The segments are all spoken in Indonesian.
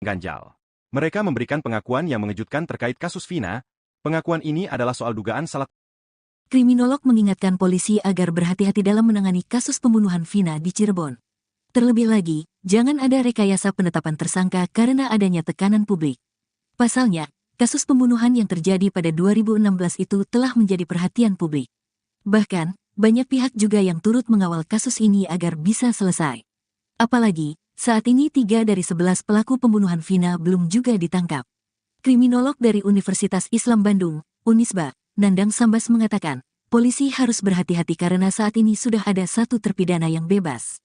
ganjal. Mereka memberikan pengakuan yang mengejutkan terkait kasus Vina. Pengakuan ini adalah soal dugaan salah. Kriminolog mengingatkan polisi agar berhati-hati dalam menangani kasus pembunuhan Vina di Cirebon. Terlebih lagi, jangan ada rekayasa penetapan tersangka karena adanya tekanan publik. Pasalnya, kasus pembunuhan yang terjadi pada 2016 itu telah menjadi perhatian publik. Bahkan, banyak pihak juga yang turut mengawal kasus ini agar bisa selesai. Apalagi, saat ini 3 dari 11 pelaku pembunuhan Vina belum juga ditangkap. Kriminolog dari Universitas Islam Bandung, Unisba, Nandang Sambas mengatakan, polisi harus berhati-hati karena saat ini sudah ada 1 terpidana yang bebas.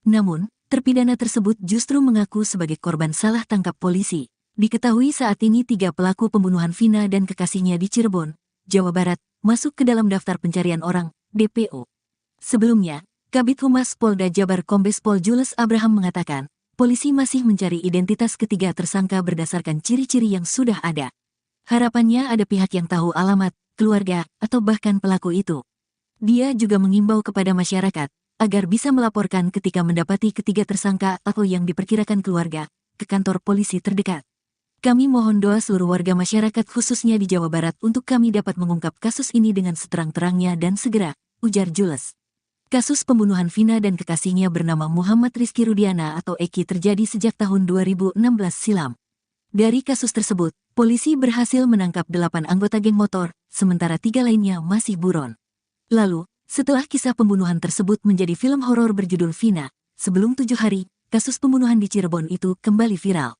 Namun, terpidana tersebut justru mengaku sebagai korban salah tangkap polisi. Diketahui saat ini 3 pelaku pembunuhan Vina dan kekasihnya di Cirebon, Jawa Barat, masuk ke dalam daftar pencarian orang, DPO. Sebelumnya, Kabid Humas Polda Jabar Kombes Pol Jules Abraham mengatakan, polisi masih mencari identitas ketiga tersangka berdasarkan ciri-ciri yang sudah ada. Harapannya ada pihak yang tahu alamat, keluarga, atau bahkan pelaku itu. Dia juga mengimbau kepada masyarakat agar bisa melaporkan ketika mendapati ketiga tersangka atau yang diperkirakan keluarga ke kantor polisi terdekat. Kami mohon doa seluruh warga masyarakat khususnya di Jawa Barat untuk kami dapat mengungkap kasus ini dengan seterang-terangnya dan segera, ujar Jules. Kasus pembunuhan Vina dan kekasihnya bernama Muhammad Rizky Rudiana atau Eki terjadi sejak tahun 2016 silam. Dari kasus tersebut, polisi berhasil menangkap 8 anggota geng motor, sementara 3 lainnya masih buron. Lalu, setelah kisah pembunuhan tersebut menjadi film horor berjudul Vina, sebelum 7 hari, kasus pembunuhan di Cirebon itu kembali viral.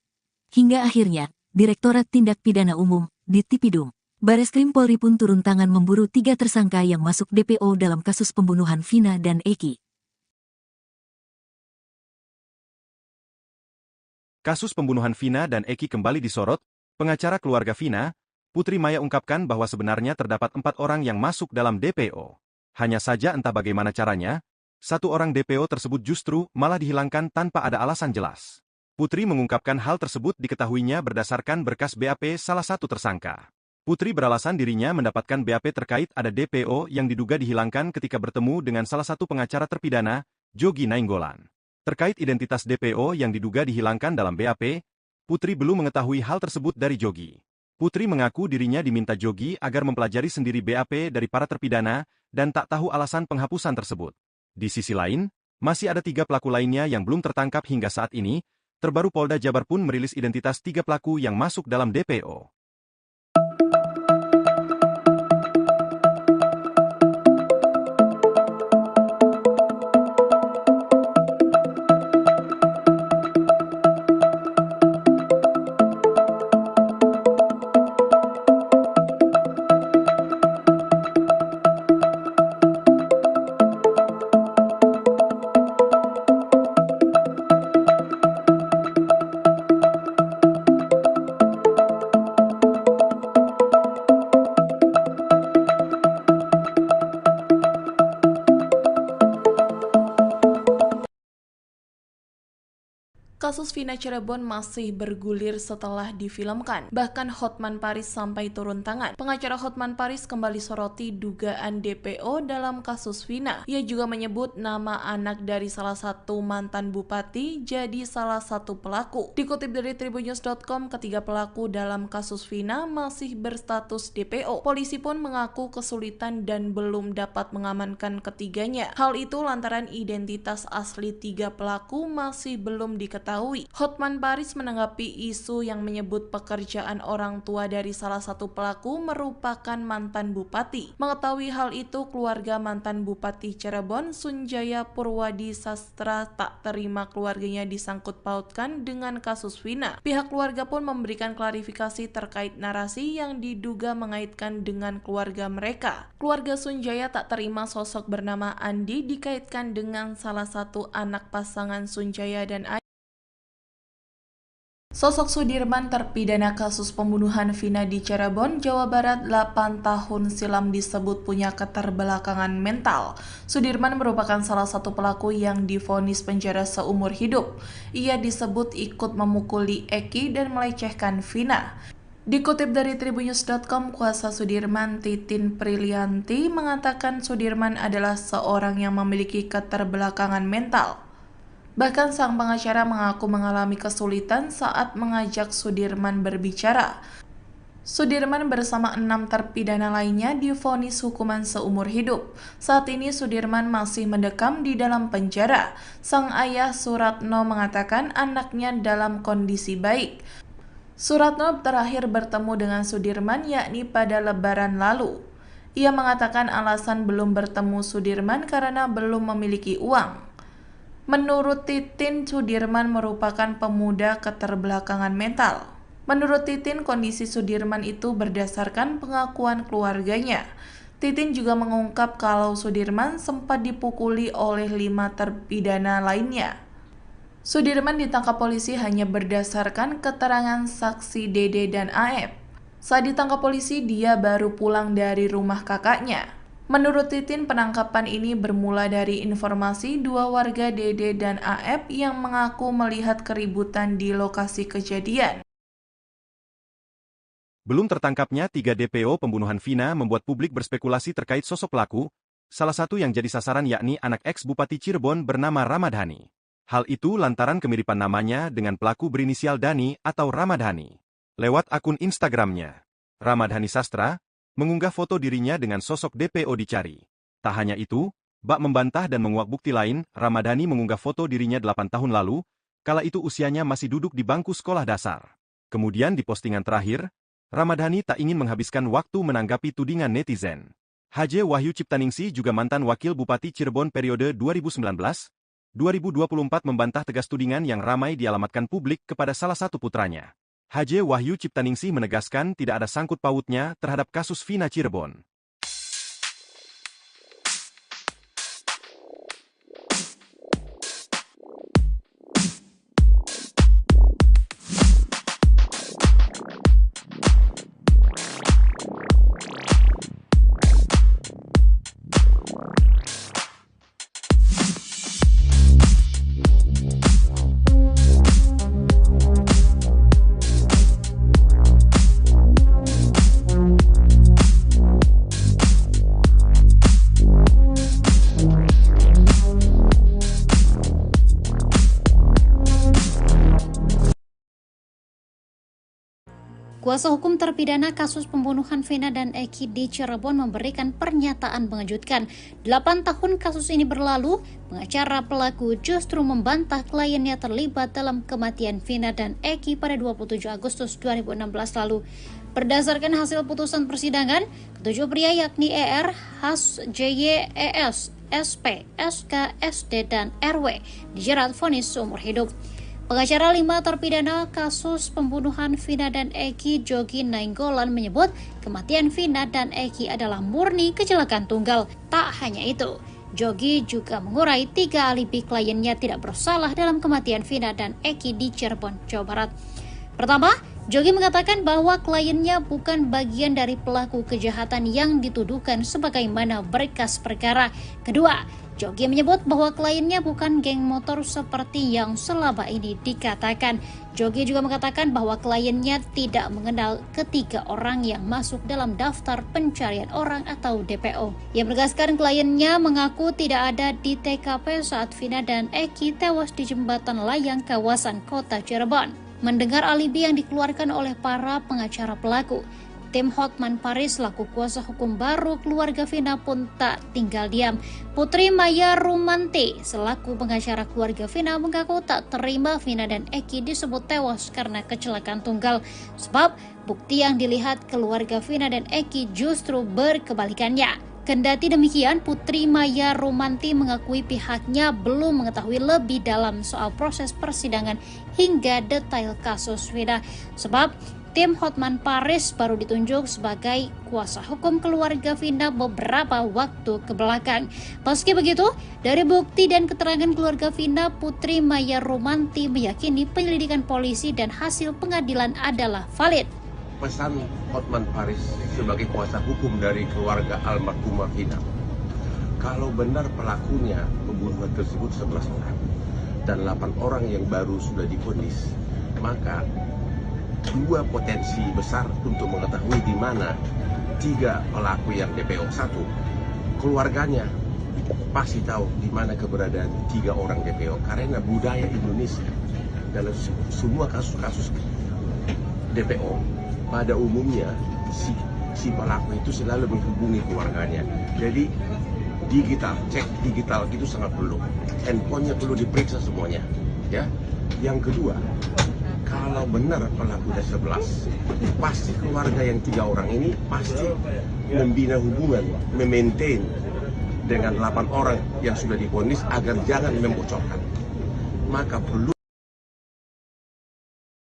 Hingga akhirnya, Direktorat Tindak Pidana Umum, Ditipidum, Bareskrim Polri pun turun tangan memburu 3 tersangka yang masuk DPO dalam kasus pembunuhan Vina dan Eki. Kasus pembunuhan Vina dan Eki kembali disorot. Pengacara keluarga Vina, Putri Maya ungkapkan bahwa sebenarnya terdapat 4 orang yang masuk dalam DPO. Hanya saja entah bagaimana caranya, 1 orang DPO tersebut justru malah dihilangkan tanpa ada alasan jelas. Putri mengungkapkan hal tersebut diketahuinya berdasarkan berkas BAP salah satu tersangka. Putri beralasan dirinya mendapatkan BAP terkait ada DPO yang diduga dihilangkan ketika bertemu dengan salah satu pengacara terpidana, Jogi Nainggolan. Terkait identitas DPO yang diduga dihilangkan dalam BAP, Putri belum mengetahui hal tersebut dari Jogi. Putri mengaku dirinya diminta Jogi agar mempelajari sendiri BAP dari para terpidana dan tak tahu alasan penghapusan tersebut. Di sisi lain, masih ada 3 pelaku lainnya yang belum tertangkap hingga saat ini. Terbaru Polda Jabar pun merilis identitas 3 pelaku yang masuk dalam DPO. Kasus Vina Cirebon masih bergulir setelah difilmkan. Bahkan Hotman Paris sampai turun tangan. Pengacara Hotman Paris kembali soroti dugaan DPO dalam kasus Vina. Ia juga menyebut nama anak dari salah satu mantan bupati jadi salah satu pelaku. Dikutip dari tribunnews.com, ketiga pelaku dalam kasus Vina masih berstatus DPO. Polisi pun mengaku kesulitan dan belum dapat mengamankan ketiganya. Hal itu lantaran identitas asli 3 pelaku masih belum diketahui. Hotman Paris menanggapi isu yang menyebut pekerjaan orang tua dari salah satu pelaku merupakan mantan bupati. Mengetahui hal itu, keluarga mantan bupati Cirebon, Sunjaya Purwadi Sastra, tak terima keluarganya disangkut pautkan dengan kasus Vina. Pihak keluarga pun memberikan klarifikasi terkait narasi yang diduga mengaitkan dengan keluarga mereka. Keluarga Sunjaya tak terima sosok bernama Andi dikaitkan dengan salah satu anak pasangan Sunjaya dan Andi. Sosok Sudirman terpidana kasus pembunuhan Vina di Cirebon, Jawa Barat 8 tahun silam disebut punya keterbelakangan mental. Sudirman merupakan salah satu pelaku yang divonis penjara seumur hidup. Ia disebut ikut memukuli Eki dan melecehkan Vina. Dikutip dari tribunnews.com, kuasa Sudirman Titin Prilianti mengatakan Sudirman adalah seorang yang memiliki keterbelakangan mental. Bahkan sang pengacara mengaku mengalami kesulitan saat mengajak Sudirman berbicara. Sudirman bersama 6 terpidana lainnya divonis hukuman seumur hidup. Saat ini Sudirman masih mendekam di dalam penjara. Sang ayah Suratno mengatakan anaknya dalam kondisi baik. Suratno terakhir bertemu dengan Sudirman yakni pada Lebaran lalu. Ia mengatakan alasan belum bertemu Sudirman karena belum memiliki uang. Menurut Titin, Sudirman merupakan pemuda keterbelakangan mental. Menurut Titin, kondisi Sudirman itu berdasarkan pengakuan keluarganya. Titin juga mengungkap kalau Sudirman sempat dipukuli oleh 5 terpidana lainnya. Sudirman ditangkap polisi hanya berdasarkan keterangan saksi Dede dan Aep. Saat ditangkap polisi, dia baru pulang dari rumah kakaknya. Menurut Titin, penangkapan ini bermula dari informasi 2 warga Dede dan Aep yang mengaku melihat keributan di lokasi kejadian. Belum tertangkapnya 3 DPO pembunuhan Vina membuat publik berspekulasi terkait sosok pelaku, salah satu yang jadi sasaran yakni anak ex-Bupati Cirebon bernama Ramadhani. Hal itu lantaran kemiripan namanya dengan pelaku berinisial Dani atau Ramadhani. Lewat akun Instagramnya, Ramadhani Sastra mengunggah foto dirinya dengan sosok DPO dicari. Tak hanya itu, bak membantah dan menguak bukti lain, Ramadhani mengunggah foto dirinya 8 tahun lalu, kala itu usianya masih duduk di bangku sekolah dasar. Kemudian di postingan terakhir, Ramadhani tak ingin menghabiskan waktu menanggapi tudingan netizen. HJ Wahyu Ciptaningsih juga mantan Wakil Bupati Cirebon periode 2019-2024 membantah tegas tudingan yang ramai dialamatkan publik kepada salah satu putranya. HJ Wahyu Ciptaningsih menegaskan tidak ada sangkut pautnya terhadap kasus Vina Cirebon. Kuasa hukum terpidana kasus pembunuhan Vina dan Eki di Cirebon memberikan pernyataan mengejutkan. 8 tahun kasus ini berlalu, pengacara pelaku justru membantah kliennya terlibat dalam kematian Vina dan Eki pada 27 Agustus 2016 lalu. Berdasarkan hasil putusan persidangan, ketujuh pria yakni ER, HAS, JY, ES, SP, SK, SD, dan RW dijerat vonis seumur hidup. Pengacara 5 terpidana kasus pembunuhan Vina dan Eki, Jogi Nainggolan, menyebut kematian Vina dan Eki adalah murni kecelakaan tunggal. Tak hanya itu, Jogi juga mengurai 3 alibi kliennya tidak bersalah dalam kematian Vina dan Eki di Cirebon, Jawa Barat. Pertama, Jogi mengatakan bahwa kliennya bukan bagian dari pelaku kejahatan yang dituduhkan sebagaimana berkas perkara. Kedua, Jogi menyebut bahwa kliennya bukan geng motor seperti yang selama ini dikatakan. Jogi juga mengatakan bahwa kliennya tidak mengenal ketiga orang yang masuk dalam daftar pencarian orang atau DPO. Ia menegaskan kliennya mengaku tidak ada di TKP saat Vina dan Eki tewas di jembatan layang kawasan kota Cirebon. Mendengar alibi yang dikeluarkan oleh para pengacara pelaku, tim Hotman Paris selaku kuasa hukum baru keluarga Vina pun tak tinggal diam. Putri Maya Rumanti selaku pengacara keluarga Vina mengaku tak terima Vina dan Eki disebut tewas karena kecelakaan tunggal, sebab bukti yang dilihat keluarga Vina dan Eki justru berkebalikannya. Kendati demikian, Putri Maya Rumanti mengakui pihaknya belum mengetahui lebih dalam soal proses persidangan hingga detail kasus Vina, sebab tim Hotman Paris baru ditunjuk sebagai kuasa hukum keluarga Vina beberapa waktu ke belakang. Meski begitu, dari bukti dan keterangan keluarga Vina, Putri Maya Rumanti meyakini penyelidikan polisi dan hasil pengadilan adalah valid. Pesan Hotman Paris sebagai kuasa hukum dari keluarga almarhumah Vina, kalau benar pelakunya pembunuhan tersebut 11 orang dan 8 orang yang baru sudah divonis, maka 2 potensi besar untuk mengetahui di mana 3 pelaku yang DPO. 1, keluarganya pasti tahu di mana keberadaan 3 orang DPO, karena budaya Indonesia dalam semua kasus-kasus DPO pada umumnya si pelaku itu selalu menghubungi keluarganya. Jadi cek digital itu sangat perlu. Handphonenya perlu diperiksa semuanya. Ya. Yang kedua, kalau benar pelakunya 11, pasti keluarga yang 3 orang ini pasti membina hubungan, memaintain dengan 8 orang yang sudah divonis agar jangan membocorkan. Maka perlu.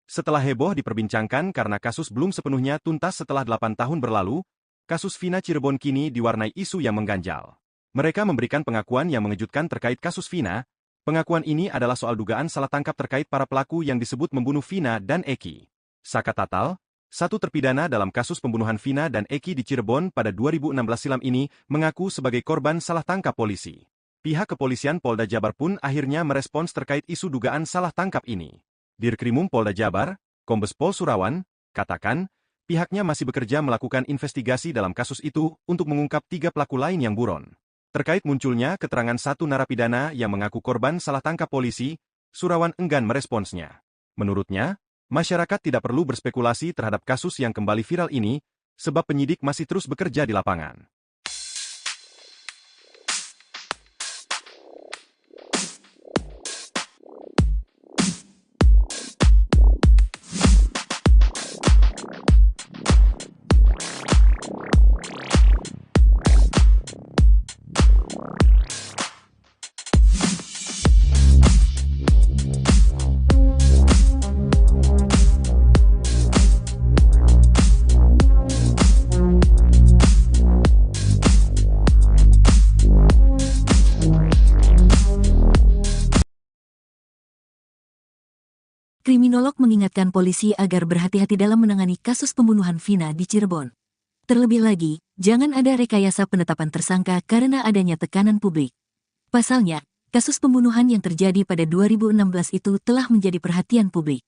Setelah heboh diperbincangkan karena kasus belum sepenuhnya tuntas setelah 8 tahun berlalu, kasus Vina Cirebon kini diwarnai isu yang mengganjal. Mereka memberikan pengakuan yang mengejutkan terkait kasus Vina. Pengakuan ini adalah soal dugaan salah tangkap terkait para pelaku yang disebut membunuh Vina dan Eki. Saka Tatal, satu terpidana dalam kasus pembunuhan Vina dan Eki di Cirebon pada 2016 silam ini, mengaku sebagai korban salah tangkap polisi. Pihak kepolisian Polda Jabar pun akhirnya merespons terkait isu dugaan salah tangkap ini. Dirkrimum Polda Jabar, Kombes Pol Surawan, katakan, pihaknya masih bekerja melakukan investigasi dalam kasus itu untuk mengungkap 3 pelaku lain yang buron. Terkait munculnya keterangan satu narapidana yang mengaku korban salah tangkap polisi, Surawan enggan meresponsnya. Menurutnya, masyarakat tidak perlu berspekulasi terhadap kasus yang kembali viral ini, sebab penyidik masih terus bekerja di lapangan. Kriminolog mengingatkan polisi agar berhati-hati dalam menangani kasus pembunuhan Vina di Cirebon. Terlebih lagi, jangan ada rekayasa penetapan tersangka karena adanya tekanan publik. Pasalnya, kasus pembunuhan yang terjadi pada 2016 itu telah menjadi perhatian publik.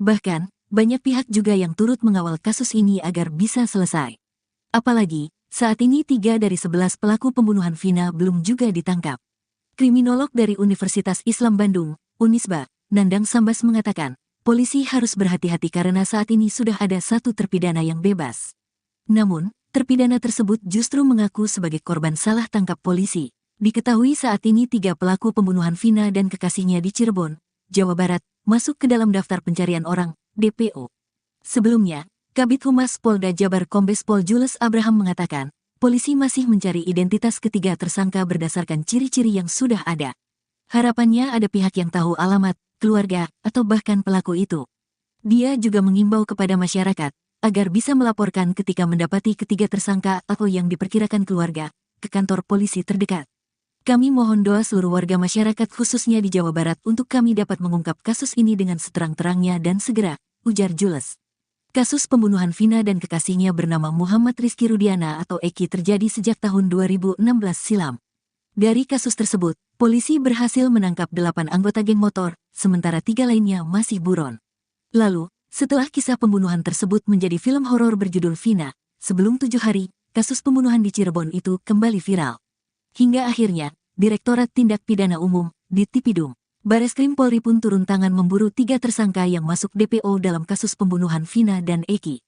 Bahkan, banyak pihak juga yang turut mengawal kasus ini agar bisa selesai. Apalagi, saat ini 3 dari 11 pelaku pembunuhan Vina belum juga ditangkap. Kriminolog dari Universitas Islam Bandung, Unisba, Nandang Sambas mengatakan, polisi harus berhati-hati karena saat ini sudah ada 1 terpidana yang bebas. Namun, terpidana tersebut justru mengaku sebagai korban salah tangkap polisi. Diketahui saat ini 3 pelaku pembunuhan Vina dan kekasihnya di Cirebon, Jawa Barat, masuk ke dalam daftar pencarian orang, DPO. Sebelumnya, Kabid Humas Polda Jabar Kombes Pol Jules Abraham mengatakan, polisi masih mencari identitas ketiga tersangka berdasarkan ciri-ciri yang sudah ada. Harapannya ada pihak yang tahu alamat, keluarga, atau bahkan pelaku itu. Dia juga mengimbau kepada masyarakat agar bisa melaporkan ketika mendapati ketiga tersangka atau yang diperkirakan keluarga ke kantor polisi terdekat. Kami mohon doa seluruh warga masyarakat khususnya di Jawa Barat untuk kami dapat mengungkap kasus ini dengan seterang-terangnya dan segera, ujar Jules. Kasus pembunuhan Vina dan kekasihnya bernama Muhammad Rizky Rudiana atau Eki terjadi sejak tahun 2016 silam. Dari kasus tersebut, polisi berhasil menangkap 8 anggota geng motor, sementara 3 lainnya masih buron. Lalu, setelah kisah pembunuhan tersebut menjadi film horor berjudul Vina, sebelum 7 hari, kasus pembunuhan di Cirebon itu kembali viral. Hingga akhirnya, Direktorat Tindak Pidana Umum, Ditipidum, Bareskrim Polri pun turun tangan memburu 3 tersangka yang masuk DPO dalam kasus pembunuhan Vina dan Eki.